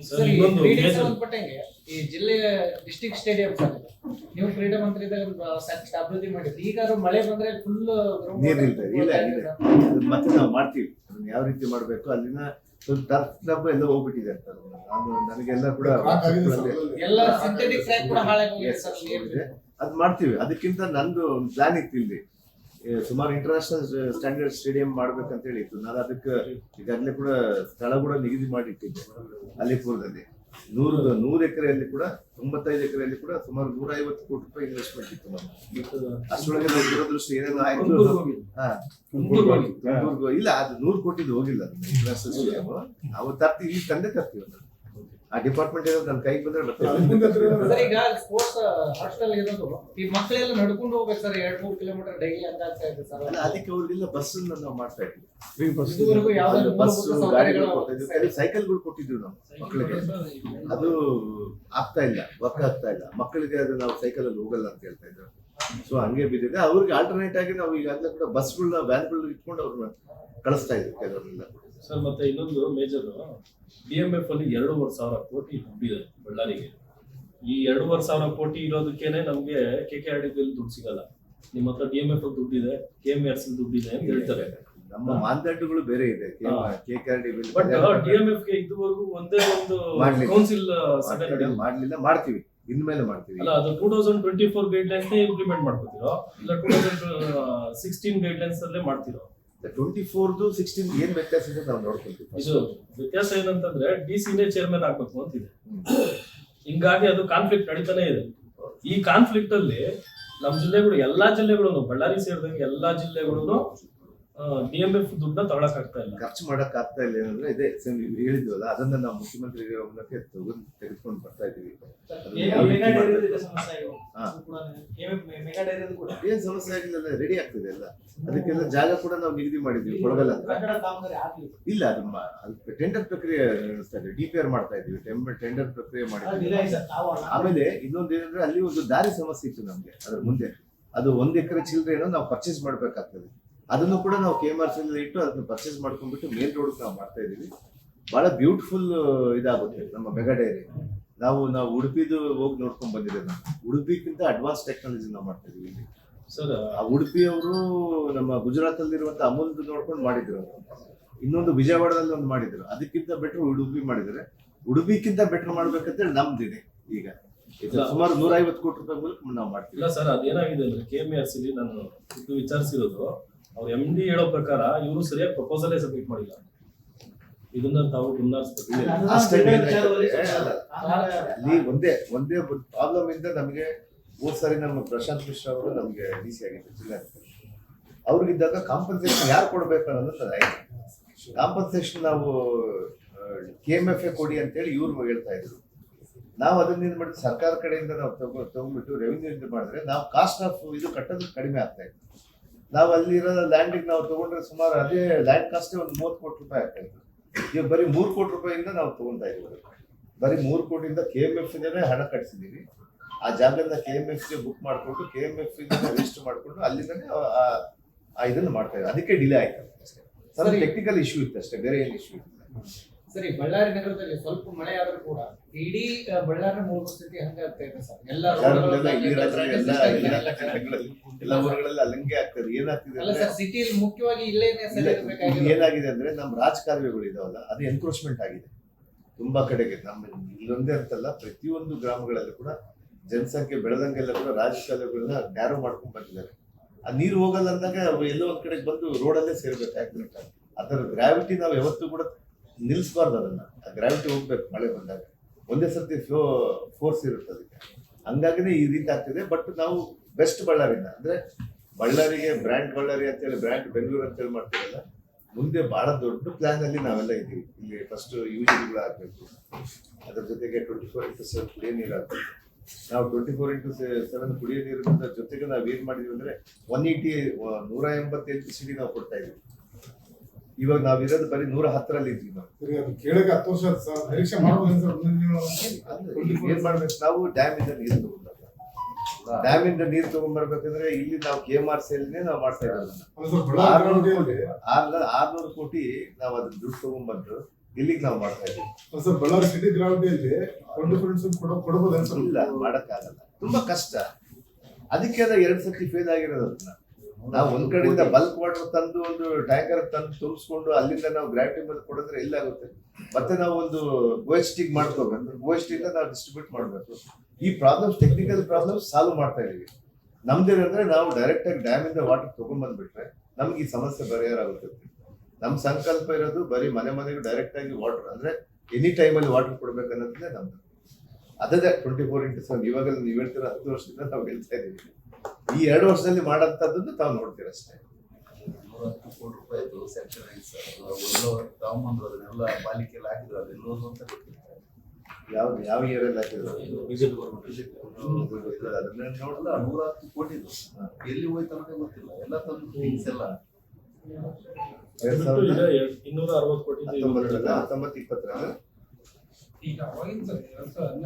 ಸಂಬಂಧಪಟ್ಟಂಗೆ ಈ ಜಿಲ್ಲೆಯ ಡಿಸ್ಟ್ರಿಕ್ಟ್ ಸ್ಟೇಡಿಯಂ ನೀವು ಕ್ರೀಡಾ ಮಂತ್ರಿ ಸಾಕಷ್ಟು ಅಭಿವೃದ್ಧಿ ಮಾಡಿದ್ರಿ. ಈಗ ಮಳೆ ಬಂದ್ರೆ ಫುಲ್ ನೀರ್ ನಿಲ್ತದೆ. ಇಲ್ಲ ಅದು ಮತ್ತೆ ನಾವು ಮಾಡ್ತೀವಿ. ಅದನ್ನ ಯಾವ ರೀತಿ ಮಾಡ್ಬೇಕು, ಅಲ್ಲಿನ ಸ್ವಲ್ಪ ಟರ್ಫ್ ಕ್ಲಬ್ ಎಲ್ಲ ಹೋಗ್ಬಿಟ್ಟಿದೆ ಅಂತ ನನಗೆಲ್ಲ ಕೂಡ ಎಲ್ಲ ಸಿಂಥೆಟಿಕ್ ಟ್ರ್ಯಾಕ್ ಕೂಡ ಹಾಳಾಗೋಗಿದೆ ಸರ್. ಅದ್ ಮಾಡ್ತೀವಿ. ಅದಕ್ಕಿಂತ ನಂದು ಒಂದು ಪ್ಲಾನ್ ಇತ್ತು, ಇಲ್ಲಿ ಸುಮಾರು ಇಂಟರ್ನ್ಯಾಷನಲ್ ಸ್ಟ್ಯಾಂಡರ್ಡ್ ಸ್ಟೇಡಿಯಂ ಮಾಡ್ಬೇಕಂತ ಹೇಳಿ ಇತ್ತು. ನಾನು ಅದಕ್ಕೆ ಈಗಾಗಲೇ ಕೂಡ ಸ್ಥಳ ಕೂಡ ನಿಗದಿ ಮಾಡಿ ಇಟ್ಟಿದ್ದೆ. ಅಲಿಪುರದಲ್ಲಿ 100 ಎಕರೆಯಲ್ಲಿ ಕೂಡ 95 ಎಕರೆಯಲ್ಲಿ ಕೂಡ ಸುಮಾರು 150 ಕೋಟಿ ರೂಪಾಯಿ ಇನ್ವೆಸ್ಟ್ಮೆಂಟ್ ಇತ್ತು ನಮ್ಗೆ. ಅಷ್ಟೊಳಗೆ ನಾವು ದುರದೃಷ್ಟ ಏನೇನೋ ಆಯ್ತು. ಇಲ್ಲ, ಅದು 100 ಕೋಟಿದು ಹೋಗಿಲ್ಲ ಇಂಟರ್ನ್ಯಾಷನಲ್ ಸ್ಟೇಡಿಯಂ. ನಾವು ತರ್ತೀವಿ, ಇಲ್ಲಿ ತಂದೆ ತರ್ತೀವಿ. ಆ ಡಿಪಾರ್ಟ್ಮೆಂಟ್ ಏನೋ ನನ್ನ ಕೈಗೆ ಬಂದ್ರೆ ಸರ್. ಈಗ ಸ್ಪೋರ್ಟ್ಸ್ ಹಾಸ್ಟೆಲ್ ಇರೋದು ಈ ಮಕ್ಕಳೆಲ್ಲ ನಡ್ಕೊಂಡು ಹೋಗ್ಬೇಕು ಸರ್, 2-3 ಕಿಲೋಮೀಟರ್ ಡೈಲಿ ಅಂತ ಆಗ್ತಾ ಇದೆ ಸರ್. ಅದಕ್ಕೆ ಅವ್ರಿಗೆಲ್ಲ ಬಸ್ ನಾವು ಮಾಡ್ತಾ ಇದ್ವಿ. ಬಸ್ ಗಾಡಿಗಳು ಕೊಡ್ತಾ ಇದ್ವಿ, ಕೆಲವು ಸೈಕಲ್ಗಳು ಕೊಟ್ಟಿದ್ವಿ ನಾವು ಮಕ್ಕಳಿಗೆ. ಅದು ಆಗ್ತಾ ಇಲ್ಲ, ವರ್ಕ್ ಆಗ್ತಾ ಇಲ್ಲ. ಮಕ್ಕಳಿಗೆ ಅದು ನಾವು ಸೈಕಲ್ ಅಲ್ಲಿ ಹೋಗಲ್ಲ ಅಂತ ಹೇಳ್ತಾ ಇದ್ರು. ಸೊ ಹಂಗೆ ಬಿದ್ದಿದೆ. ಅವ್ರಿಗೆ ಆಲ್ಟರ್ನೇಟ್ ಆಗಿ ನಾವು ಈಗಾಗಲೇ ಕೂಡ ಬಸ್ಗಳನ್ನ ವ್ಯಾನ್ಗಳನ್ನ ಇಟ್ಕೊಂಡು ಅವ್ರನ್ನ ಕಳಿಸ್ತಾ ಇದ್ವಿ ಕೆಲವರೆಲ್ಲ. ಸರ್ ಮತ್ತೆ ಇನ್ನೊಂದು ಮೇಜರ್ DMF ಅಲ್ಲಿ 2,500 ಕೋಟಿ ದುಡ್ಡಿದೆ ಬಳ್ಳಾರಿಗೆ. ಈ 2,500 ಕೋಟಿ ಇರೋದಕ್ಕೇನೆ ನಮ್ಗೆ KKRDB ದುಡ್ಡು ಸಿಗಲ್ಲ. ನಿಮ್ಮ ಹತ್ರ DMF ದುಡ್ಡಿದೆ, KMRC ದುಡ್ಡಿದೆ ಅಂತ ಹೇಳ್ತಾರೆ. ನಮ್ಮ ಮಾನದಂಡಗಳು ಬೇರೆ ಇದೆ. KKRDB ಬಟ್ DMF ಗೆ ಇದುವರೆಗೂ ಒಂದೇ ಒಂದು ಕೌನ್ಸಿಲ್ ಸಭೆ ಮಾಡ್ಲಿಲ್ಲ. ಮಾಡ್ತೀವಿ, ಇನ್ಮೇಲೆ ಮಾಡ್ತೀವಿ. ಅಲ್ಲ, ಅದು 2024 ಗೈಡ್ಲೈನ್ಸ್ ಇಂಪ್ಲಿಮೆಂಟ್ ಮಾಡ್ಕೊತೀರೋ ಇಲ್ಲ 2016 ಗೈಡ್ಲೈನ್ಸ್ ಅಲ್ಲೇ ಮಾಡ್ತಿರೋ? 24ದು 16 ಏನ್ ವ್ಯತ್ಯಾಸ ಇದೆ ನಾವು ನೋಡ್ಕೊಂತೀವಿ. ಇದು ವ್ಯತ್ಯಾಸ ಏನಂತಂದ್ರೆ DC-ನೇ ಚೇರ್ಮನ್ ಆಗ್ಬೇಕು ಅಂತಿದೆ. ಹಿಂಗಾಗಿ ಅದು ಕಾನ್ಫ್ಲಿಕ್ಟ್ ನಡೀತಾನೆ ಇದೆ. ಈ ಕಾನ್ಫ್ಲಿಕ್ಟ್ ಅಲ್ಲಿ ನಮ್ಮ ಜಿಲ್ಲೆಗಳು, ಎಲ್ಲಾ ಜಿಲ್ಲೆಗಳು, ಬಳ್ಳಾರಿ ಸೇರಿದಂಗೆ ಎಲ್ಲಾ ಜಿಲ್ಲೆಗಳು DMF ದುಡ್ಡನ್ನ ತಗೊಳಕ್ ಆಗ್ತಾ ಇಲ್ಲ, ಖರ್ಚು ಮಾಡಕ್ ಆಗ್ತಾ ಇಲ್ಲ. ಏನಂದ್ರೆ ಇದೇ ಹೇಳಿದ್ವಲ್ಲ, ಅದನ್ನ ನಾವು ಮುಖ್ಯಮಂತ್ರಿ ತೆಗೆದುಕೊಂಡು ಬರ್ತಾ ಇದೀವಿ. ಏನ್ ಸಮಸ್ಯೆ ಆಗಿಲ್ಲ, ರೆಡಿ ಆಗ್ತಿದೆ ಎಲ್ಲ. ಅದಕ್ಕೆಲ್ಲ ಜಾಗ ಕೂಡ ನಾವು ನಿಗದಿ ಮಾಡಿದ್ವಿ ಕೊಳಗಲ್ಲ. ಇಲ್ಲ, ಅದು ಟೆಂಡರ್ ಪ್ರಕ್ರಿಯೆ ನಡೆಸ್ತಾ ಇದ್ವಿ, DPR ಮಾಡ್ತಾ ಇದೀವಿ, ಟೆಂಡರ್ ಪ್ರಕ್ರಿಯೆ ಮಾಡಿದ್ವಿ. ಆಮೇಲೆ ಇನ್ನೊಂದು ಏನಂದ್ರೆ ಅಲ್ಲಿ ಒಂದು ದಾರಿ ಸಮಸ್ಯೆ ಇತ್ತು ನಮ್ಗೆ. ಅದ್ರ ಮುಂದೆ ಅದು 1 ಎಕರೆ ಚಿಲ್ಲರೆ ಏನೋ ನಾವು ಪರ್ಚೇಸ್ ಮಾಡ್ಬೇಕಾಗ್ತದೆ. ಅದನ್ನು ಕೂಡ ನಾವು KMRC ಇಟ್ಟು ಅದನ್ನ ಪರ್ಚೇಸ್ ಮಾಡ್ಕೊಂಡ್ಬಿಟ್ಟು ಮೇನ್ ರೋಡ್ ನಾವು ಮಾಡ್ತಾ ಇದೀವಿ. ಬಹಳ ಬ್ಯೂಟಿಫುಲ್ ಇದಾಗುತ್ತೆ ನಮ್ಮ ಮೆಗಾ ಡೈರಿ. ನಾವು ಉಡುಪಿದು ಹೋಗಿ ನೋಡ್ಕೊಂಡ್ ಬಂದಿದ್ದೇವೆ. ನಾವು ಉಡುಪಿಗಿಂತ ಅಡ್ವಾನ್ಸ್ ಟೆಕ್ನಾಲಜಿ ನಾವು ಮಾಡ್ತಾ ಇದೀವಿ ಇಲ್ಲಿ. ಸರ್ ಆ ಉಡುಪಿಯವರು ನಮ್ಮ ಗುಜರಾತ್ ಅಲ್ಲಿರುವಂತ ಅಮೂಲ್ದು ನೋಡ್ಕೊಂಡು ಮಾಡಿದ್ರು. ಇನ್ನೊಂದು ವಿಜಯವಾಡದಲ್ಲಿ ಒಂದು ಮಾಡಿದ್ರು. ಅದಕ್ಕಿಂತ ಬೆಟರ್ ಉಡುಪಿ ಮಾಡಿದ್ರೆ, ಉಡುಪಿಗಿಂತ ಬೆಟರ್ ಮಾಡ್ಬೇಕಂತೇಳಿ ನಮ್ದಿದೆ ಈಗ. ಇದು ಸುಮಾರು 150 ಕೋಟಿ ರೂಪಾಯಿ ಮೂಲಕ ನಾವು ಮಾಡ್ತೀವಿ. ಇಲ್ಲ ಸರ್, ಅದೇನಾಗಿದೆ ಅಂದ್ರೆ KMRC ನಾನು ಇದು ವಿಚಾರಿಸಿರೋದು, ಅವ್ರ MD ಹೇಳೋ ಪ್ರಕಾರ ಇವರು ಸರಿಯಾಗಿ ಪ್ರಪೋಸಲೇ ಸಬ್ಮಿಟ್ ಮಾಡಿಲ್ಲ. ಇದನ್ನ ತಾವು ಗಮನಿಸಬೇಕು. ಅಷ್ಟೇ ಅಲ್ಲಿ ಒಂದೇ ಒಂದು ಪ್ರಾಬ್ಲಮ್ ಇಂದ ನಮಗೆ ಹೋದ್ ಸಾರಿ ನಮ್ಮ ಪ್ರಶಾಂತ್ ಮಿಶ್ರಾ ಅವರು ನಮಗೆ DC ಆಗಿತ್ತು ಜಿಲ್ಲಾಧಿಕಾರಿ. ಅವ್ರಿಗಿದ್ದಾಗ ಕಾಂಪನ್ಸೇಷನ್ ಯಾರು ಕೊಡ್ಬೇಕು ಅನ್ನೋದು ಕಾಂಪನ್ಸೇಷನ್ ನಾವು KMFA ಕೊಡಿ ಅಂತೇಳಿ ಇವ್ರು ಹೇಳ್ತಾ ಇದ್ರು. ನಾವು ಅದನ್ನ ಏನ್ ಮಾಡಿದ್ವಿ, ಸರ್ಕಾರ ಕಡೆಯಿಂದ ನಾವು ತಗೊಂಡ್ಬಿಟ್ಟು ರೆವಿನ್ಯೂ ಇಂದ ಮಾಡಿದ್ರೆ ನಾವು ಕಾಸ್ಟ್ ಆಫ್ ಇದು ಕಟ್ಟೋದು ಕಡಿಮೆ ಆಗ್ತಾ ಇತ್ತು. ನಾವು ಅಲ್ಲಿರೋ ಲ್ಯಾಂಡಿಗೆ ನಾವು ತಗೊಂಡ್ರೆ ಸುಮಾರು ಅದೇ ಲ್ಯಾಂಡ್ ಕಾಸ್ಟೇ ಒಂದು 30 ಕೋಟಿ ರೂಪಾಯಿ ಆಗ್ತಾ ಇತ್ತು. ಈಗ ಬರೀ 3 ಕೋಟಿ ರೂಪಾಯಿಂದ ನಾವು ತಗೊಂತಾ ಇದೀವಿ. ಬರೀ 3 ಕೋಟಿಯಿಂದ KMF ಇಂದನೇ ಹಣ ಕಟ್ಸಿದೀವಿ. ಆ ಜಾಗದಿಂದ KMF ಗೆ ಬುಕ್ ಮಾಡ್ಕೊಂಡು KMF ರಿಜಿಸ್ಟರ್ ಮಾಡ್ಕೊಂಡು ಅಲ್ಲಿಂದನೇ ಇದನ್ನು ಮಾಡ್ತಾ ಇದ್ದಾರೆ. ಅದಕ್ಕೆ ಡಿಲೇ ಆಯ್ತು ಅಷ್ಟೇ. ಸ್ವಲ್ಪ ಟೆಕ್ನಿಕಲ್ ಇಶ್ಯೂ ಇತ್ತು ಅಷ್ಟೇ, ಬೇರೆ ಏನು ಇಶ್ಯೂ ಇಲ್ಲ. ಸರಿ, ಬಳ್ಳಾರಿ ನಗರದಲ್ಲಿ ಸ್ವಲ್ಪ ಮಳೆ ಆದ್ರೂ ಕೂಡ ಇಡೀ ಬಳ್ಳಾರಿ ಮೂಲಭೂತ ಸ್ಥಿತಿ ಹಂಗಾಗ್ತಾ ಇದೆ ಸರ್. ಎಲ್ಲ ಊರುಗಳಲ್ಲಿ ಅಲ್ಲಂಗೆ ಆಗ್ತದೆ. ಏನಾಗ್ತಿದೆ ಅಲ್ಲ ಸರ್, ಸಿಟಿಯಲ್ಲಿ ಮುಖ್ಯವಾಗಿ ಇಲ್ಲೇನೆ ಏನಾಗಿದೆ ಅಂದ್ರೆ ನಮ್ಮ ರಾಜಕಾಲುವೆಗಳು ಇದಾವಲ್ಲ, ಅದು ಎನ್ಕ್ರೋಚ್ಮೆಂಟ್ ಆಗಿದೆ ತುಂಬಾ ಕಡೆಗೆ. ನಮ್ಮ ಇಲ್ಲೊಂದೇ ಅಂತಲ್ಲ, ಪ್ರತಿಯೊಂದು ಗ್ರಾಮಗಳಲ್ಲಿ ಕೂಡ ಜನಸಂಖ್ಯೆ ಬೆಳೆದಂಗೆಲ್ಲ ಕೂಡ ರಾಜಕಾಲುವೆಗಳನ್ನ ನ್ಯಾರೋ ಮಾಡ್ಕೊಂಡ್ ಬಂದಿದ್ದಾರೆ. ಆ ನೀರು ಹೋಗಲ್ಲ ಅಂದಾಗ ಎಲ್ಲೋ ಒಂದ್ ಕಡೆಗೆ ಬಂದು ರೋಡಲ್ಲೇ ಸೇರ್ಬೇಕಾಗ್ತದೆ. ಅದರ ಗ್ರಾವಿಟಿ ನಾವು ಯಾವತ್ತೂ ಕೂಡ ನಿಲ್ಲಿಸಬಾರ್ದು. ಅದನ್ನ ಆ ಗ್ರಾವಿಟಿ ಹೋಗ್ಬೇಕು ಮಳೆ ಬಂದಾಗ. ಒಂದೇ ಸರ್ತಿ ಫೋರ್ಸ್ ಇರುತ್ತೆ ಅದಕ್ಕೆ. ಹಂಗಾಗಿನೇ ಈ ರೀತಿ ಆಗ್ತಿದೆ. ಬಟ್ ನಾವು ಬೆಸ್ಟ್ ಬಳ್ಳಾರಿನ ಅಂದ್ರೆ ಬಳ್ಳಾರಿಗೆ ಬ್ರ್ಯಾಂಡ್ ಬಳ್ಳಾರಿ ಅಂತೇಳಿ, ಬ್ರ್ಯಾಂಡ್ ಬೆಂಗಳೂರು ಅಂತೇಳಿ ಮಾಡ್ತೀವಲ್ಲ, ಮುಂದೆ ಬಹಳ ದೊಡ್ಡ ಪ್ಲಾನ್ ಅಲ್ಲಿ ನಾವೆಲ್ಲ ಇದ್ದೀವಿ. ಇಲ್ಲಿ ಫಸ್ಟ್ ಯೂಜಿಗಳು ಆಗ್ಬೇಕು, ಅದ್ರ ಜೊತೆಗೆ 24x7 ಕುಡಿಯೋ ನೀರು ಆಗ್ಬೇಕು. ನಾವು 24x7 ಕುಡಿಯೋ ನೀರಿನ ಜೊತೆಗೆ ನಾವು ಏನ್ ಮಾಡಿದೀವಿ ಅಂದ್ರೆ 180 LPCD ನಾವು ಕೊಡ್ತಾ ಇದೀವಿ. ಇವಾಗ ನಾವಿರೋದು ಬರೀ 110ರಲ್ಲಿ ಇದ್ವಿ ನಾವು. ಕೇಳಕ್ಕೆ 10 ವರ್ಷ ಸರ್, ನಿರೀಕ್ಷೆ ಮಾಡ್ಬೋದು ಸರ್. ಏನ್ ಮಾಡ್ಬೇಕು, ನಾವು ಡ್ಯಾಮ್ ಇಂದ ನೀರು ತಗೊಂಡ್ಬರ್ಬೇಕು. ಡ್ಯಾಮ್ ಇಂದ ನೀರು ತಗೊಂಡ್ಬರ್ಬೇಕಂದ್ರೆ ಇಲ್ಲಿ ನಾವು KMRC ನಾವು ಮಾಡ್ತಾ ಇರೋದನ್ನ 600 ಕೋಟಿ ನಾವು ಅದ್ರ ದುಡ್ಡು ತಗೊಂಡ್ಬಂದು ಇಲ್ಲಿಗೆ ನಾವು ಮಾಡ್ತಾ ಇದ್ದೀವಿ ಸರ್. ಬಳ್ಳಾರಿ ಸಿಟಿ ಗ್ರಾವಿಟಿಯಲ್ಲಿ ಕೊಡಬಹುದು ಇಲ್ಲ, ಮಾಡಕ್ಕಾಗಲ್ಲ, ತುಂಬಾ ಕಷ್ಟ. ಅದಕ್ಕೆ 2 ಸತಿ ಫೇಲ್ ಆಗಿರೋದನ್ನ ನಾವು ಒಂದ್ ಕಡೆಯಿಂದ ಬಲ್ಕ್ ವಾಟರ್ ತಂದು ಒಂದು ಟ್ಯಾಂಕರ್ ತಂದು ತುಂಬಿಸ್ಕೊಂಡು ಅಲ್ಲಿಂದ ನಾವು ಗ್ರಾವಿಟಿ ಮೇಲೆ ಕೊಡಿದ್ರೆ ಎಲ್ಲಾಗುತ್ತೆ. ಮತ್ತೆ ನಾವು ಒಂದು OHT ಮಾಡ್ಕೋಬೇಕು. OHT ನಾವು ಡಿಸ್ಟ್ರಿಬ್ಯೂಟ್ ಮಾಡ್ಬೇಕು. ಈ ಪ್ರಾಬ್ಲಮ್ಸ್, ಟೆಕ್ನಿಕಲ್ ಪ್ರಾಬ್ಲಮ್ಸ್ ಸಾಲ್ವ್ ಮಾಡ್ತಾ ಇದೀವಿ. ನಮ್ದೇನಂದ್ರೆ ನಾವು ಡೈರೆಕ್ಟ್ ಆಗಿ ಡ್ಯಾಮ್ ಇಂದ ವಾಟರ್ ತಗೊಂಡ್ಬಂದ್ಬಿಟ್ರೆ ನಮ್ಗೆ ಈ ಸಮಸ್ಯೆ ಪರಿಹಾರ ಆಗುತ್ತೆ. ನಮ್ ಸಂಕಲ್ಪ ಇರೋದು ಬರೀ ಮನೆಗೂ ಡೈರೆಕ್ಟ್ ಆಗಿ ವಾಟರ್ ಅಂದ್ರೆ ಎನಿ ಟೈಮಲ್ಲಿ ವಾಟರ್ ಕೊಡ್ಬೇಕು ಅನ್ನೋದೇ ನಮ್ದು. ಅದೇ 24x7. ಇವಾಗ ನೀವು ಹೇಳ್ತೀರ 10 ವರ್ಷದಿಂದ ನಾವು ಹೇಳ್ತಾ ಇದೀವಿ. ಈ 2 ವರ್ಷದಲ್ಲಿ ಮಾಡಂತದ್ದನ್ನು ತಾವು ನೋಡ್ತೀರ ಅಷ್ಟೇ. 110 ಕೋಟಿ ರೂಪಾಯಿದು ಸೆಕ್ಷನ್ ಐತೆ ಸರ್. ಎಲ್ಲೋ ತಗೊಂಬಂದ್ರು ಅದನ್ನೆಲ್ಲ ಪಾಲಿಕೆಲ್ಲ ಹಾಕಿದ್ರು, ಅದೆಲ್ಲೋ ಅಂತ ಗೊತ್ತಿಲ್ಲ. ಯಾವ ಏರಿಯಲ್ಲಿ ಹಾಕಿದ್ರು ಅದನ್ನ ನೋಡಲ್ಲ. 110 ಕೋಟಿದು ಎಲ್ಲಿ ಹೋಯ್ತು ಅನ್ನೋದೇ ಗೊತ್ತಿಲ್ಲ. ಎಲ್ಲ ತಂದು ಥಿಂಗ್ಸ್ ಎಲ್ಲ 260 ಕೋಟಿ 19-20 ಈಗ ಅವಾಗಿನ ಸರ್ 2012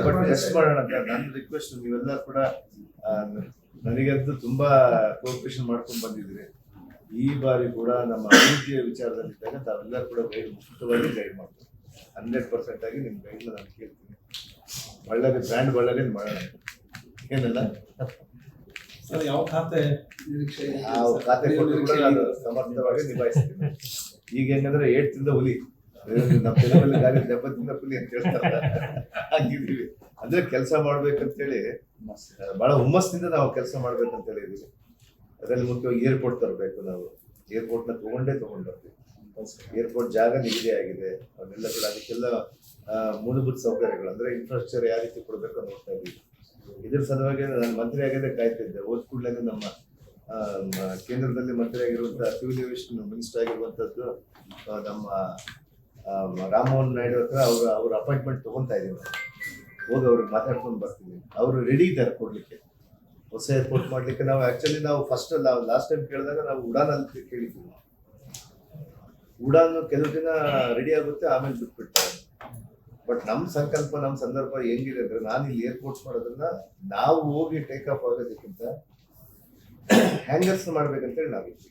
ಬಟ್ ಎಷ್ಟು ಮಾಡೋಣ ಅಂತ ನನ್ನ ರಿಕ್ವೆಸ್ಟ್. ನೀವೆಲ್ಲ ಕೂಡ ನನಗಂತೂ ತುಂಬಾ ಕೋಆಪರೇಷನ್ ಮಾಡ್ಕೊಂಡು ಬಂದಿದ್ದೀರಿ. ಈ ಬಾರಿ ಕೂಡ ನಮ್ಮ ಅಭಿವೃದ್ಧಿಯ ವಿಚಾರದಲ್ಲಿದ್ದಾಗ ತಾವೆಲ್ಲರೂ ಕೂಡ ಮುಕ್ತವಾಗಿ ಗೈಡ್ ಮಾಡ್ತೀವಿ. 100% ಆಗಿ ನಿಮ್ಮ ಗೈಡ್ನ ನಾನು ಕೇಳ್ತೀನಿ. ಬಳ್ಳಾರಿ ಬ್ರ್ಯಾಂಡ್ ಬಳ್ಳಾರಿ ಮಾಡೋಣ, ಏನೆಲ್ಲ ಸರ್. ಯಾವ ಖಾತೆ ಖಾತೆ ಕೊಟ್ಟು ಕೂಡ ನಾನು ಸಮರ್ಥವಾಗಿ ನಿಭಾಯಿಸ್ತೀನಿ. ಈಗ ಹೆಂಗಂದ್ರೆ 8 ಹುಲಿ, ನಮ್ಮ ತೆಲುಗಲ್ಲಿ ಗಾಳಿ 70 ಹುಲಿ ಅಂತ ಹೇಳ್ತಾರೆ. ಹಾಗಿದ್ದೀವಿ ಅಂದ್ರೆ ಕೆಲಸ ಮಾಡ್ಬೇಕಂತೇಳಿ ಬಹಳ ಹುಮ್ಮಸ್ಸಿನಿಂದ ನಾವು ಕೆಲಸ ಮಾಡ್ಬೇಕಂತೇಳಿ ಇದೀವಿ. ಅದರಲ್ಲಿ ಮುಖ್ಯವಾಗಿ ಏರ್ಪೋರ್ಟ್ ತರಬೇಕು. ನಾವು ಏರ್ಪೋರ್ಟ್ನ ತಗೊಂಡ್ಬರ್ತೀವಿ. ಏರ್ಪೋರ್ಟ್ ಜಾಗ ನಿಗದಿ ಆಗಿದೆ, ಅವನ್ನೆಲ್ಲ ಕೂಡ ಅದಕ್ಕೆಲ್ಲ ಮೂಲಭೂತ ಸೌಕರ್ಯಗಳು ಅಂದ್ರೆ ಇನ್ಫ್ರಾಸ್ಟ್ರಕ್ಚರ್ ಯಾವ ರೀತಿ ಕೊಡಬೇಕು ನೋಡ್ತಾ ಇದ್ದೀವಿ. ಇದ್ರ ಸಲುವಾಗಿ ನಾನು ಮಂತ್ರಿ ಆಗದೆ ಕಾಯ್ತಿದ್ದೆ. ಹೋದ್ ಕೂಡಲೇ ನಮ್ಮ ಕೇಂದ್ರದಲ್ಲಿ ಮಂತ್ರಿ ಆಗಿರುವಂತಹ ಸಿವಿಲ್ ಏವಿಯೇಷನ್ ಮಿನಿಸ್ಟರ್ ಆಗಿರುವಂತದ್ದು ನಮ್ಮ ರಾಮಮೋಹನ್ ನಾಯ್ಡು ಹತ್ರ ಅವ್ರ ಅಪಾಯಿಂಟ್ಮೆಂಟ್ ತಗೊಂತಾ ಇದೀವಿ. ಹೋಗಿ ಅವ್ರಿಗೆ ಮಾತಾಡ್ಕೊಂಡು ಬರ್ತೀವಿ. ಅವರು ರೆಡಿ ಇದ್ದಾರೆ ಕೊಡ್ಲಿಕ್ಕೆ, ಹೊಸ ಏರ್ಪೋರ್ಟ್ ಮಾಡ್ಲಿಕ್ಕೆ. ನಾವು ಆಕ್ಚುಲಿ ಫಸ್ಟ್ ಲಾಸ್ಟ್ ಟೈಮ್ ಕೇಳಿದಾಗ ನಾವು ಉಡಾನ್ ಅಲ್ಲಿ ಕೇಳಿದ್ವಿ. ಉಡಾನ್ ಕೆಲವು ದಿನ ರೆಡಿ ಆಗುತ್ತೆ, ಆಮೇಲೆ ಬಿಟ್ಬಿಡ್ತಾರೆ. ಬಟ್ ನಮ್ಮ ಸಂಕಲ್ಪ, ನಮ್ಮ ಸಂದರ್ಭ ಹೆಂಗಿದೆ ಅಂದ್ರೆ, ನಾನು ಇಲ್ಲಿ ಏರ್ಪೋರ್ಟ್ಸ್ ಮಾಡೋದನ್ನ ನಾವು ಹೋಗಿ ಟೇಕ್ ಆಫ್ ಆಗೋದಕ್ಕಿಂತ ಹ್ಯಾಂಗರ್ಸ್ ಮಾಡ್ಬೇಕಂತೇಳಿ ನಾವಿದ್ವಿ.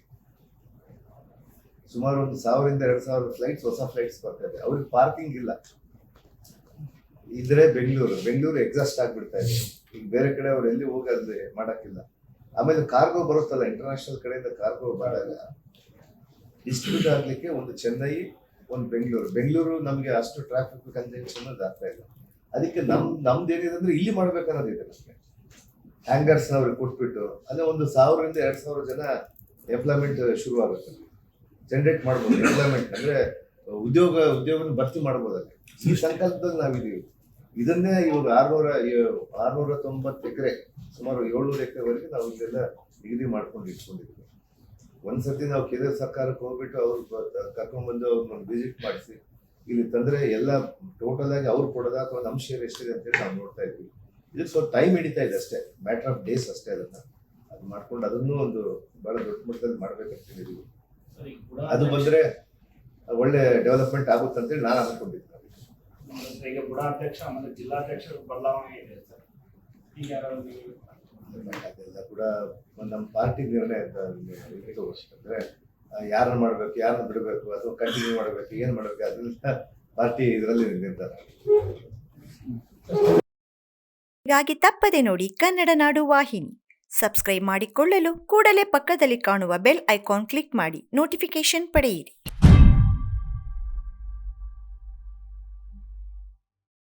ಸುಮಾರು ಒಂದು 1000-2000 ಫ್ಲೈಟ್ಸ್, ಹೊಸ ಫ್ಲೈಟ್ಸ್ ಬರ್ತಾ ಇದೆ. ಅವ್ರಿಗೆ ಪಾರ್ಕಿಂಗ್ ಇಲ್ಲ. ಇದ್ರೆ ಬೆಂಗಳೂರು ಎಕ್ಸಾಸ್ಟ್ ಆಗ್ಬಿಡ್ತಾ ಇದೆ. ಈಗ ಬೇರೆ ಕಡೆ ಅವ್ರು ಎಲ್ಲಿ ಹೋಗಿ ಅಲ್ಲಿ ಮಾಡಕ್ಕಿಲ್ಲ. ಆಮೇಲೆ ಕಾರ್ಗೋ ಬರುತ್ತಲ್ಲ, ಇಂಟರ್ನ್ಯಾಷನಲ್ ಕಡೆಯಿಂದ ಕಾರ್ಗೋ ಬಂದಾಗ ಡಿಸ್ಟ್ರಿಬ್ಯೂಟ್ ಆಗ್ಲಿಕ್ಕೆ ಒಂದು ಚೆನ್ನೈ, ಒಂದು ಬೆಂಗಳೂರು ನಮಗೆ ಅಷ್ಟು ಟ್ರಾಫಿಕ್ ಕಂಜೆಕ್ಷನ್ ಆಗ್ತಾ ಇಲ್ಲ. ಅದಕ್ಕೆ ನಮ್ದೇನಿದೆ ಅಂದ್ರೆ ಇಲ್ಲಿ ಮಾಡ್ಬೇಕನ್ನೋದಿದೆ ನಮಗೆ. ಹ್ಯಾಂಗರ್ಸ್ ಅವ್ರಿಗೆ ಕೊಟ್ಬಿಟ್ಟು ಅಲ್ಲೇ ಒಂದು 1000 ರಿಂದ 2000 ಜನ ಎಂಪ್ಲಾಯ್ಮೆಂಟ್ ಶುರು ಆಗುತ್ತೆ, ಜನರೇಟ್ ಮಾಡ್ಬೋದು. ಎಂಪ್ಲಾಯ್ಮೆಂಟ್ ಅಂದ್ರೆ ಉದ್ಯೋಗನ ಭರ್ತಿ ಮಾಡ್ಬೋದಲ್ಲಿ. ಈ ಸಂಕಲ್ಪದಲ್ಲಿ ನಾವಿದೀವಿ. ಇದನ್ನೇ ಇವಾಗ 690 ಎಕರೆ, ಸುಮಾರು 700 ಎಕರೆವರೆಗೆ ನಾವು ಇಲ್ಲೆಲ್ಲ ನಿಗದಿ ಮಾಡ್ಕೊಂಡು ಇಟ್ಕೊಂಡಿದ್ವಿ. ಒಂದ್ಸತಿ ನಾವು ಕೇಂದ್ರ ಸರ್ಕಾರಕ್ಕೆ ಹೋಗ್ಬಿಟ್ಟು ಅವ್ರು ಕರ್ಕೊಂಡ್ಬಂದು ಅವ್ರನ್ನ ವಿಸಿಟ್ ಮಾಡಿಸಿ ಇಲ್ಲಿ ತಂದ್ರೆ ಎಲ್ಲ ಟೋಟಲ್ ಆಗಿ ಅವ್ರು ಕೊಡೋದ ಅಥವಾ ನಮ್ಮ ಶೇರ್ ಎಷ್ಟಿದೆ ಅಂತೇಳಿ ನಾವು ನೋಡ್ತಾ ಇದ್ವಿ. ಇದಕ್ಕೆ ಸ್ವಲ್ಪ ಟೈಮ್ ಹಿಡಿತಾ ಇದೆ ಅಷ್ಟೇ, ಮ್ಯಾಟರ್ ಆಫ್ ಡೇಸ್ ಅಷ್ಟೇ. ಅದು ಮಾಡ್ಕೊಂಡು ಅದನ್ನು ಒಂದು ಬಹಳ ದೊಡ್ಡ ಮಟ್ಟದಲ್ಲಿ ಮಾಡ್ಬೇಕಂತ ಹೇಳಿದ್ವಿ. ಅದು ಬಂದ್ರೆ ಒಳ್ಳೆ ಡೆವಲಪ್ಮೆಂಟ್ ಆಗುತ್ತೆ ಅಂತೇಳಿ ನಾನು ಅನ್ಕೊಂಡಿದ್ದೆ. ಈಗ ಬುಡಾಧ್ಯಕ್ಷ ಆಮೇಲೆ ಜಿಲ್ಲಾಧ್ಯಕ್ಷರ ಬದಲಾವಣೆ ಇದೆ ಸರ್. ಈಗ ಅದೆಲ್ಲ ಕೂಡ ನಮ್ಮ ಪಾರ್ಟಿ ನಿರ್ಣಯ ಅಂತ ಇತ್ತು. ಅಂದ್ರೆ ಯಾರನ್ನ ಮಾಡ್ಬೇಕು, ಯಾರನ್ನ ಬಿಡಬೇಕು, ಅಥವಾ ಕಂಟಿನ್ಯೂ ಮಾಡ್ಬೇಕು, ಏನ್ ಮಾಡ್ಬೇಕು, ಅದೆಲ್ಲ ಪಾರ್ಟಿ ಇದರಲ್ಲಿ ನಿರ್ಧಾರ. ಹೀಗಾಗಿ ತಪ್ಪದೆ ನೋಡಿ ಕನ್ನಡ ನಾಡು ವಾಹಿನಿ. ಸಬ್ಸ್ಕ್ರೈಬ್ ಮಾಡಿಕೊಳ್ಳಲು ಕೂಡಲೇ ಪಕ್ಕದಲ್ಲಿ ಕಾಣುವ ಬೆಲ್ ಐಕಾನ್ ಕ್ಲಿಕ್ ಮಾಡಿ ನೋಟಿಫಿಕೇಶನ್ ಪಡೆಯಿರಿ.